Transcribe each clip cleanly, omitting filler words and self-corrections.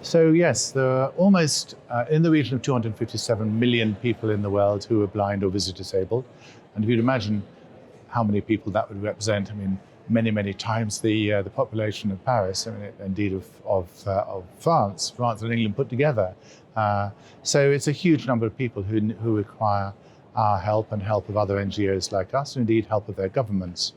So yes, there are almost in the region of 257 million people in the world who are blind or visually disabled. And if you'd imagine how many people that would represent, I mean, many times the population of Paris, I mean, indeed of France and England put together. So it's a huge number of people who require our help and help of other NGOs like us, and indeed help of their governments.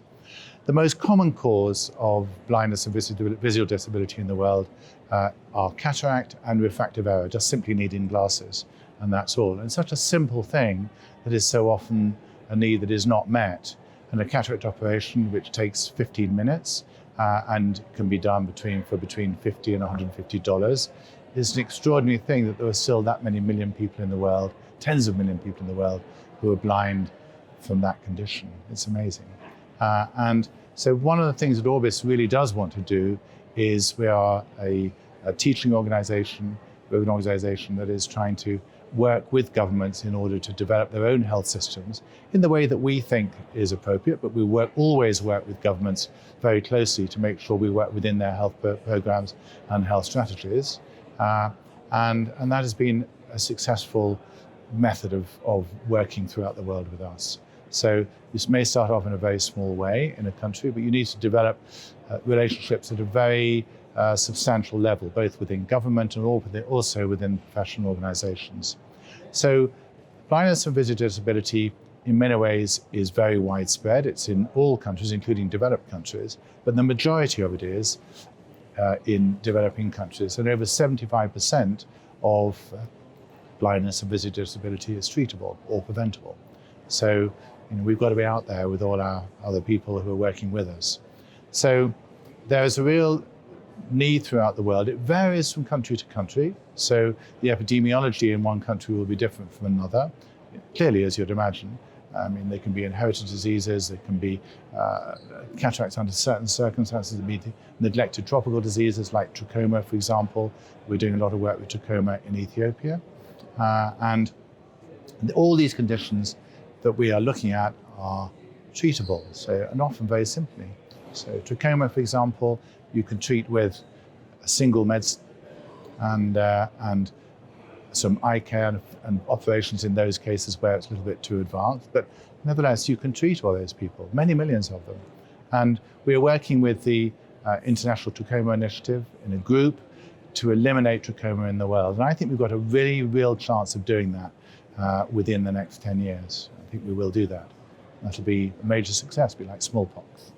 The most common cause of blindness and visual disability in the world are cataract and refractive error, just simply needing glasses, and that's all. And such a simple thing that is so often a need that is not met. And a cataract operation, which takes 15 minutes and can be done for between $50 and $150, is an extraordinary thing that there are still that many million people in the world, tens of million people in the world, who are blind from that condition. It's amazing. And so one of the things that Orbis really does want to do is we are a teaching organization. We're an organization that is trying to work with governments in order to develop their own health systems in the way that we think is appropriate, but we always work with governments very closely to make sure we work within their health programs and health strategies. And that has been a successful method of working throughout the world with us. So this may start off in a very small way in a country, but you need to develop relationships at a very substantial level, both within government and also within professional organizations. So blindness and visual disability in many ways is very widespread. It's in all countries, including developed countries, but the majority of it is in developing countries. And over 75% of blindness and visual disability is treatable or preventable. So we've got to be out there with all our other people who are working with us. So there's a real need throughout the world. It varies from country to country. So the epidemiology in one country will be different from another. Clearly, as you'd imagine, I mean, there can be inherited diseases, there can be cataracts under certain circumstances, there can be neglected tropical diseases like trachoma, for example. We're doing a lot of work with trachoma in Ethiopia. And all these conditions that we are looking at are treatable, and often very simply. So trachoma, for example, you can treat with a single medicine and some eye care and operations in those cases where it's a little bit too advanced. But nevertheless, you can treat all those people, many millions of them. And we are working with the International Trachoma Initiative in a group to eliminate trachoma in the world. And I think we've got a really real chance of doing that within the next 10 years. I think we will do that. That'll be a major success, be like smallpox.